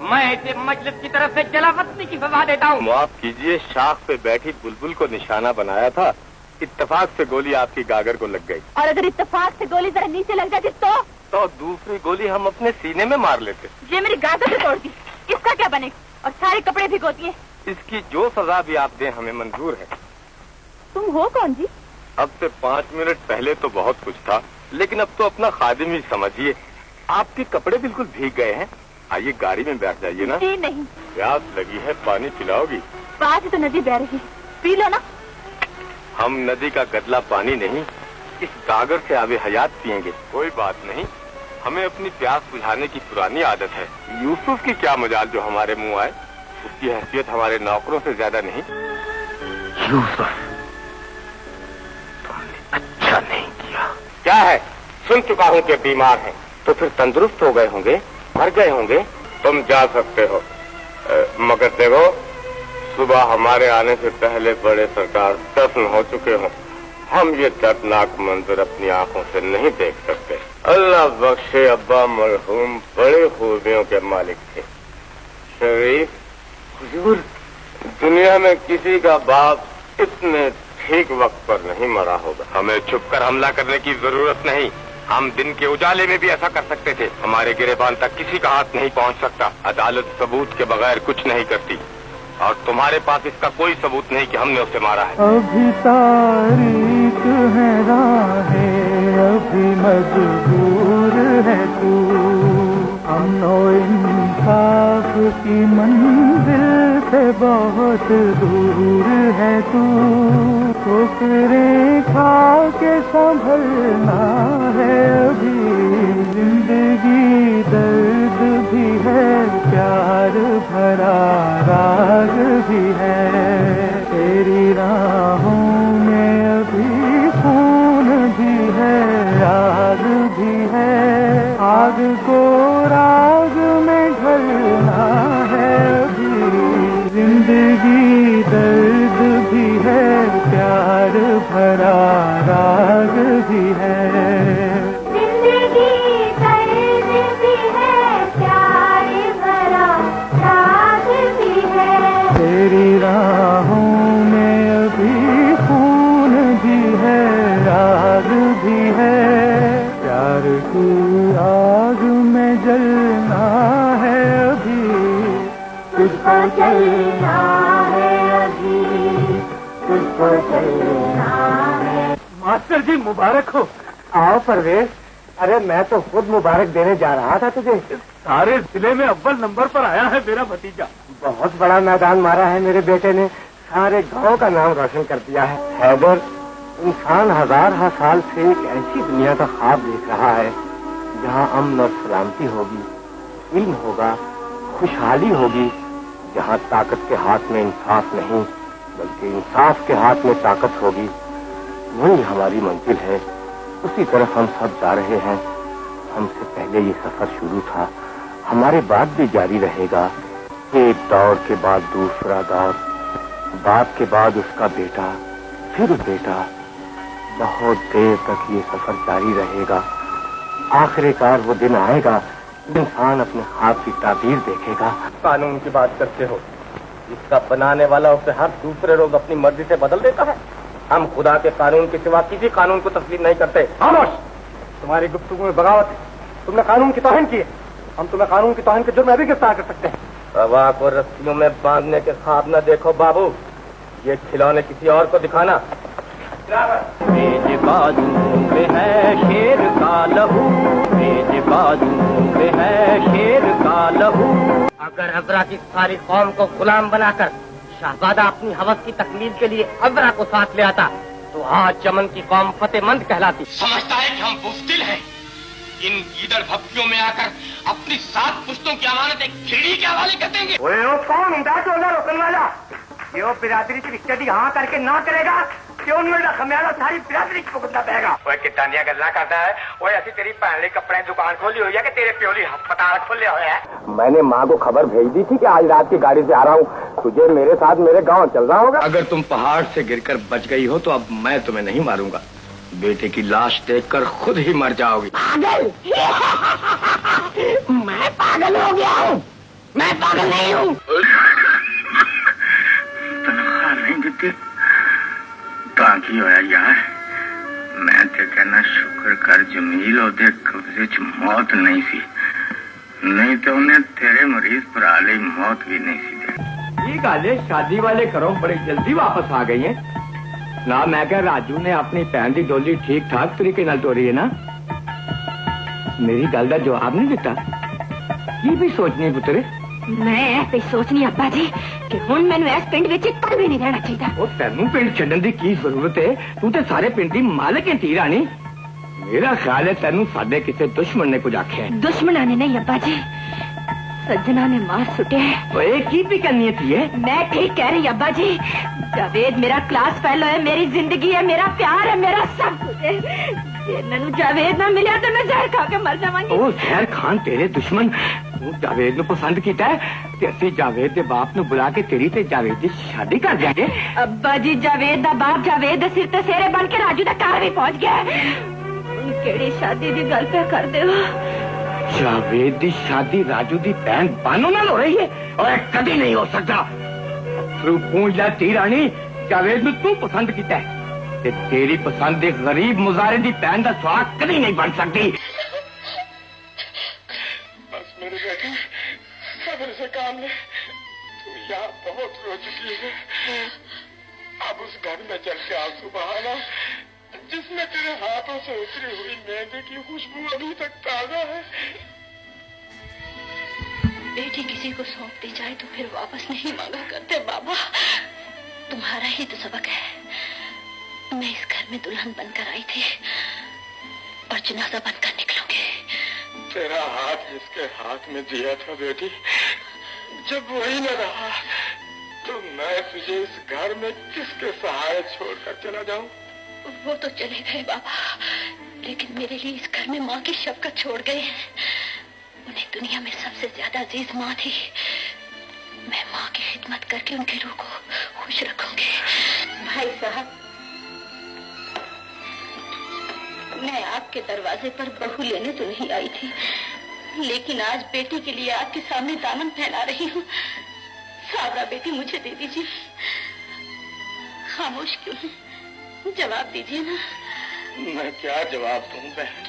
میں اسے مجلس کی طرف سے جلاوطنی کی سزا دیتا ہوں. معاف کیجیے، شاخ پہ بیٹھی بلبل کو نشانہ بنایا تھا، اتفاق سے گولی آپ کی گاگر کو لگ گئی. اور اگر اتفاق سے گولی ذرا نیچے لگ جاتی تو دوسری گولی ہم اپنے سینے میں مار لیتے. یہ میری گاگر سے توڑ دی، اس کا کیا بنے گا؟ اور سارے کپڑے بھگوتی ہے. اس کی جو سزا بھی آپ دیں ہمیں منظور ہے. تم ہو کون جی؟ اب سے 5 منٹ پہلے تو بہت کچھ تھا، لیکن اب تو اپنا خادم ہی سمجھیے. آپ کے کپڑے بالکل بھیگ گئے ہیں. آئیے گاڑی میں بیٹھ جائیے نا. جی نہیں. پیاس لگی ہے، پانی پلاؤ گی؟ پاس ہی تو ندی بہ رہی ہے، پی لو نا. ہم ندی کا گدلا پانی نہیں، اس گاگر سے آب حیات پیئیں گے. کوئی بات نہیں، ہمیں اپنی پیاس بجھانے کی پرانی عادت ہے. یوسف کی کیا مجال جو ہمارے منہ آئے، اس کی حیثیت ہمارے نوکروں سے زیادہ نہیں. یوسف، تم نے اچھا نہیں کیا. کیا ہے؟ سن چکا ہوں کہ بیمار ہیں، تو پھر تندرست ہو گئے ہوں گے، مر گئے ہوں گے. تم جا سکتے ہو، مگر دیکھو صبح ہمارے آنے سے پہلے بڑے سرکار دفن ہو چکے ہوں. ہم یہ دردناک منظر اپنی آنکھوں سے نہیں دیکھ سکتے. اللہ بخشے، ابا مرحوم بڑے خوبیوں کے مالک تھے. شریف حضور، دنیا میں کسی کا باپ اتنے ٹھیک وقت پر نہیں مرا ہوگا. ہمیں چھپ کر حملہ کرنے کی ضرورت نہیں. ہم دن کے اجالے میں بھی ایسا کر سکتے تھے. ہمارے گریبان تک کسی کا ہاتھ نہیں پہنچ سکتا. عدالت ثبوت کے بغیر کچھ نہیں کرتی، اور تمہارے پاس اس کا کوئی ثبوت نہیں کہ ہم نے اسے مارا ہے. ابھی تاریخ ہے راہیں، ابھی مجبور ہے تو، امن و انصاف کی منزل سے بہت دور ہے تو. ٹھوکریں کھا کے سنبھلنا ہے ابھی، زندگی درد بھی ہے، پیار بھرا راگ بھی ہے. تیری راہوں میں ابھی خون بھی ہے، آگ بھی ہے. آگ کو راگ میں ڈھلنا ہے ابھی، زندگی درد بھی ہے، پیار بھرا راگ بھی ہے. زندگی درد بھی ہے، پیار بھرا راگ بھی ہے. تیری راہوں میں ابھی خون بھی ہے، آگ بھی ہے. پیار کی آگ میں جلنا ہے ابھی، تجھ کو جلنا ہے ابھی، تجھ کو جلنا ہے. ماسٹر جی مبارک ہو. آؤ پرویز. ارے میں تو خود مبارک دینے جا رہا تھا تجھے. سارے ضلع میں اول نمبر پر آیا ہے میرا بھتیجا. بہت بڑا میدان مارا ہے میرے بیٹے نے، سارے گاؤں کا نام روشن کر دیا ہے. حیدر، انسان ہزارہ سال سے ایک ایسی دنیا کا خواب دیکھ رہا ہے جہاں امن اور سلامتی ہوگی، علم ہوگا، خوشحالی ہوگی، جہاں طاقت کے ہاتھ میں انصاف نہیں بلکہ انصاف کے ہاتھ میں طاقت ہوگی. وہی ہماری منزل ہے، اسی طرف ہم سب جا رہے ہیں. ہم سے پہلے یہ سفر شروع تھا، ہمارے بعد بھی جاری رہے گا. ایک دور کے بعد دوسرا دور، باپ کے بعد اس کا بیٹا، پھر بیٹا. بہت دیر تک یہ سفر جاری رہے گا. آخر کار وہ دن آئے گا، انسان اپنے خواب کی تعبیر دیکھے گا. قانون کی بات کرتے ہو، اس کا بنانے والا اسے ہر دوسرے روز اپنی مرضی سے بدل دیتا ہے. ہم خدا کے قانون کے سوا کسی قانون کو تسلیم نہیں کرتے. خاموش! تمہاری گفتگو میں بغاوت ہے. تم نے قانون کی توہین کی ہے. ہم تمہیں قانون کی توہین کے جرم میں بھی گرفتار کر سکتے ہیں. روا کو رسیوں میں باندھنے کے خواب نہ دیکھو بابو، یہ کھلونے کسی اور کو دکھانا. میج بازو میں ہے شیر کا لہو، میج بازو میں ہے شیر کا لہو. اگر عذرا کی ساری قوم کو غلام بنا کر شہزادہ اپنی ہوس کی تکمیل کے لیے عذرا کو ساتھ لے آتا تو آج چمن کی قوم فتح مند کہلاتی. سمجھتا ہے کہ ہم بزدل ہیں. ان گیدڑ بھپکیوں میں آ کر اپنی 7 پشتوں کی امانت ایک کھیڑی کے حوالے کر دیں گے. کون ہوں روکنے والا؟ یہ برادری کی اسٹڈی ہاں کر کے نہ کرے گا کیوں نہیں ہوگا؟ خمیازہ ساری برادری کی بھگتنا پڑے گا. وہ کتانیاں گلا کرتا ہے، وہ ایسی تیری پہلے کپڑے دکان کھولی ہوئی ہے کہ تیرے پیولی ہسپتال کھولے ہوئے ہیں. میں نے ماں کو خبر بھیج دی تھی کہ آج رات کی گاڑی سے آ رہا ہوں. تجھے میرے ساتھ میرے گاؤں چلنا ہوگا. اگر تم پہاڑ سے گر کر بچ گئی ہو تو اب میں تمہیں نہیں ماروں گا. بیٹے کی لاش دیکھ کر خود ہی مر جاؤ گی. پاگل! میں پاگل ہو گیا ہوں. میں پاگل نہیں ہوں. تنخواہ نہیں دیتے تاکہ ہوا یار میں تے کہنا شکر کر جمیل اودے قبضے چ موت نہیں سی نہیں تو انہیں تیرے مریض پر آلی موت بھی نہیں سی دے. یہ گالے شادی والے گھروں بڑی جلدی واپس آ گئی ہیں نا. میں کہ راجو نے اپنی بہن دی ڈولی ٹھیک ٹھاک طریقے نال توری ہے نا. میری گل کا جواب نہیں دیتا. یہ بھی سوچنی پترے. میں ایسے سوچنی ابا جی کہ ہوں مینو اس پنڈ وچ کل بھی نہیں رہنا چاہیے. وہ تینوں پنڈ چڈن کی کی ضرورت ہے؟ تو تے سارے پنڈ کی مالک ہے تھی رانی. میرا خیال ہے تینوں ساڈے کسی دشمن نے کچھ آخیا. دشمنوں نے نہیں ابا جی سجنا نے مار سٹے. کی بھی کرنی تھی. میں ٹھیک کہہ رہی ابا جی. جاوید میرا کلاس فیلو ہے, میری زندگی ہے, میرا پیار ہے, میرا سب کچھ ہے. جی جاوید نہ ملیا تو میں زہر کھا کے مر جاؤں گی. وہ زہر کھان تیرے دشمن. تو جاوید نو پسند کیتا ہے تے اسی جاوید دے باپ نو بلا کے تیری تے جاوید دی شادی کر دیں گے. ابا جی جاوید دا باپ جاوید دے سر تے سیرے بن کے راجو دا گھر بھی پہنچ گیا ہے. کیڑی شادی دی گل پہ کر دے ہو؟ جاوید دی شادی راجو دی بہن بانو نال ہو رہی ہے اور کدی نہیں ہو سکتا. تو پونچ جا تی رانی جاوید نو تو پسند کیتا ہے تے تیری پسند دے غریب مظاہرے دی بہن دا سواگ کدی نہیں بن سکتی. بس میرے بیٹے صبر سے کام لے. تو یہاں بہت رو چکی ہے. اب اس گھر میں چل کے آنسو بہانا جس میں تیرے ہاتھوں سے اتری ہوئی مہندی کی خوشبو ابھی تک تازہ ہے. بیٹی کسی کو سونپ دی جائے تو پھر واپس نہیں مانگا کرتے بابا. تمہارا ہی تو سبق ہے. میں اس گھر میں دلہن بن کر آئی تھی اور جنازہ بن کر نکلوں گی. تیرا ہاتھ جس کے ہاتھ میں دیا تھا بیٹی جب وہی نہ رہا تو میں تجھے اس گھر میں کس کے سہارے چھوڑ کر چلا جاؤں. وہ تو چلے گئے بابا لیکن میرے لیے اس گھر میں ماں کی شفقت چھوڑ گئے. انہیں دنیا میں سب سے زیادہ عزیز ماں تھی. میں ماں کی خدمت کر کے ان کی روح کو خوش رکھوں گی. بھائی صاحب میں آپ کے دروازے پر بہو لینے تو نہیں آئی تھی لیکن آج بیٹی کے لیے آپ کے سامنے دامن پھیلا رہی ہوں. صابرہ بیٹی مجھے دے دیجیے. خاموش کیوں ہیں؟ جواب دیجیے نا. میں کیا جواب دوں بہن.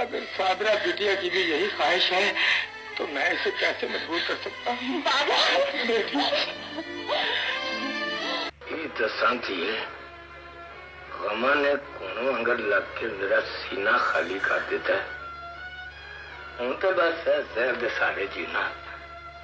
اگر صابرہ بیٹیا کی بھی یہی خواہش ہے تو میں اسے کیسے مجبور کر سکتا ہوں. بابا بیٹی یہ دساں تھی غمہ نے کونوں انگر لگ کے میرا سینہ خالی کر دیتا ہے. ہوں تو بس ہے زہر دے سارے جینا.